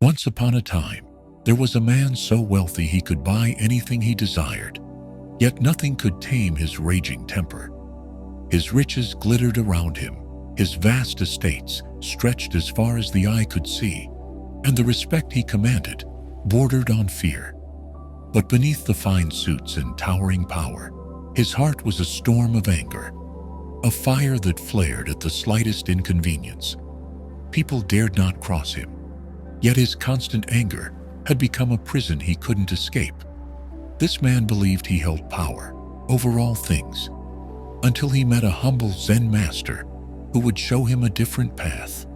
Once upon a time, there was a man so wealthy he could buy anything he desired, yet nothing could tame his raging temper. His riches glittered around him, his vast estates stretched as far as the eye could see, and the respect he commanded bordered on fear. But beneath the fine suits and towering power, his heart was a storm of anger, a fire that flared at the slightest inconvenience. People dared not cross him, yet his constant anger had become a prison he couldn't escape. This man believed he held power over all things, until he met a humble Zen master who would show him a different path,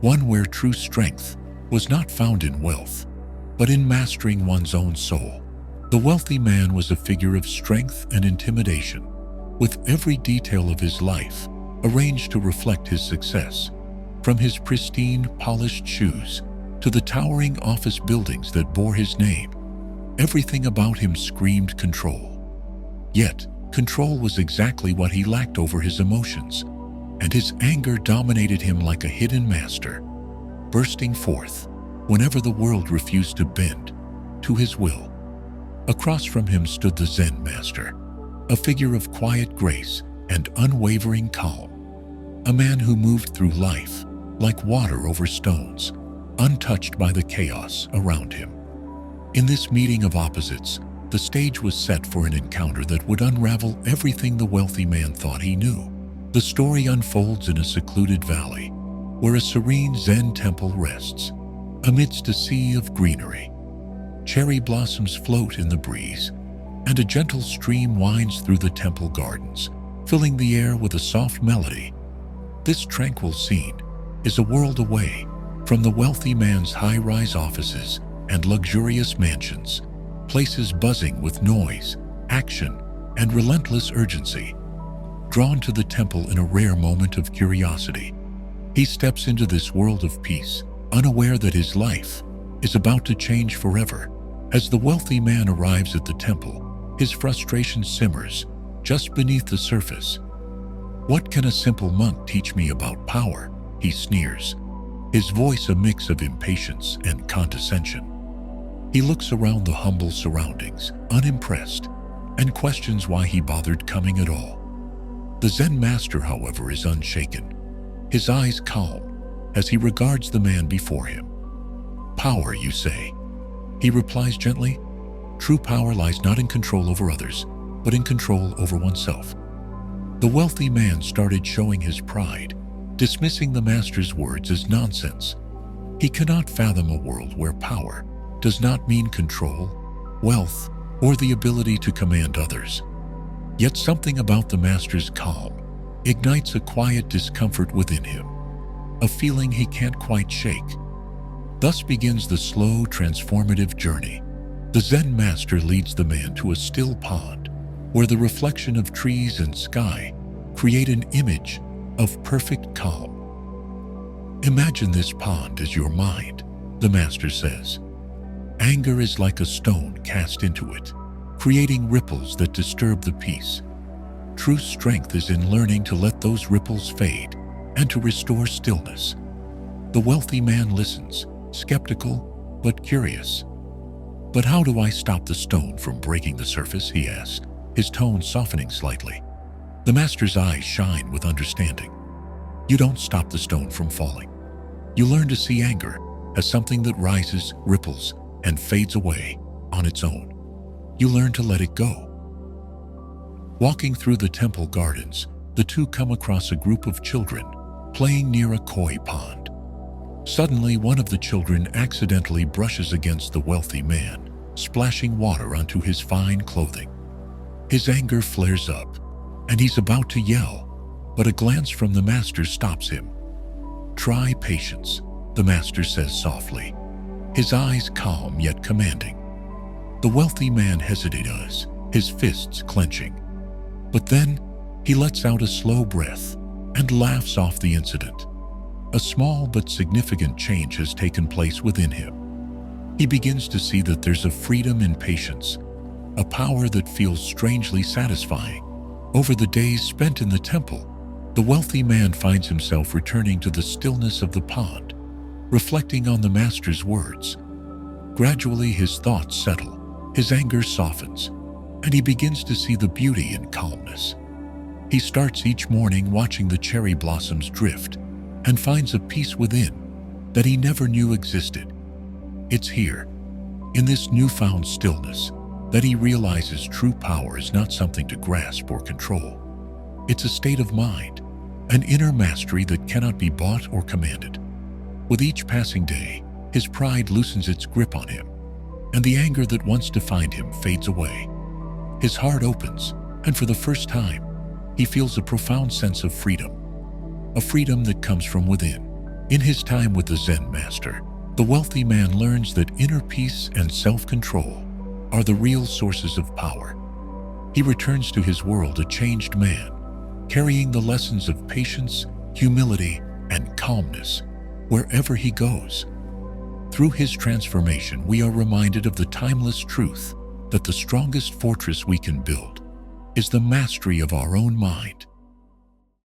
one where true strength was not found in wealth, but in mastering one's own soul. The wealthy man was a figure of strength and intimidation, with every detail of his life arranged to reflect his success, from his pristine, polished shoes to the towering office buildings that bore his name. Everything about him screamed control. Yet, control was exactly what he lacked over his emotions, and his anger dominated him like a hidden master, bursting forth whenever the world refused to bend to his will. Across from him stood the Zen master, a figure of quiet grace and unwavering calm, a man who moved through life like water over stones, untouched by the chaos around him. In this meeting of opposites, the stage was set for an encounter that would unravel everything the wealthy man thought he knew. The story unfolds in a secluded valley, where a serene Zen temple rests, amidst a sea of greenery. Cherry blossoms float in the breeze, and a gentle stream winds through the temple gardens, filling the air with a soft melody. This tranquil scene is a world away from the wealthy man's high-rise offices and luxurious mansions, places buzzing with noise, action, and relentless urgency. Drawn to the temple in a rare moment of curiosity, he steps into this world of peace, unaware that his life is about to change forever. As the wealthy man arrives at the temple, his frustration simmers just beneath the surface. "What can a simple monk teach me about power?" he sneers, his voice a mix of impatience and condescension. He looks around the humble surroundings, unimpressed, and questions why he bothered coming at all. The Zen master, however, is unshaken, his eyes calm as he regards the man before him. "Power, you say?" he replies gently. "True power lies not in control over others, but in control over oneself." The wealthy man started showing his pride, dismissing the master's words as nonsense. He cannot fathom a world where power does not mean control, wealth, or the ability to command others. Yet something about the master's calm ignites a quiet discomfort within him, a feeling he can't quite shake. Thus begins the slow, transformative journey. The Zen master leads the man to a still pond, where the reflection of trees and sky create an image of perfect calm. "Imagine this pond as your mind," the master says. "Anger is like a stone cast into it, creating ripples that disturb the peace. True strength is in learning to let those ripples fade and to restore stillness." The wealthy man listens, skeptical but curious. "But how do I stop the stone from breaking the surface?" he asks, his tone softening slightly. The master's eyes shine with understanding. "You don't stop the stone from falling. You learn to see anger as something that rises, ripples, and fades away on its own. You learn to let it go." Walking through the temple gardens, the two come across a group of children playing near a koi pond. Suddenly, one of the children accidentally brushes against the wealthy man, splashing water onto his fine clothing. His anger flares up, and he's about to yell, but a glance from the master stops him. "Try patience," the master says softly, his eyes calm yet commanding. The wealthy man hesitates, his fists clenching. But then, he lets out a slow breath and laughs off the incident. A small but significant change has taken place within him. He begins to see that there's a freedom in patience, a power that feels strangely satisfying. Over the days spent in the temple, the wealthy man finds himself returning to the stillness of the pond, reflecting on the Master's words. Gradually his thoughts settle, his anger softens, and he begins to see the beauty in calmness. He starts each morning watching the cherry blossoms drift and finds a peace within that he never knew existed. It's here, in this newfound stillness, that he realizes true power is not something to grasp or control. It's a state of mind, an inner mastery that cannot be bought or commanded. With each passing day, his pride loosens its grip on him, and the anger that once defined him fades away. His heart opens, and for the first time, he feels a profound sense of freedom, a freedom that comes from within. In his time with the Zen master, the wealthy man learns that inner peace and self-control are the real sources of power. He returns to his world a changed man, carrying the lessons of patience, humility, and calmness wherever he goes. Through his transformation, we are reminded of the timeless truth that the strongest fortress we can build is the mastery of our own mind.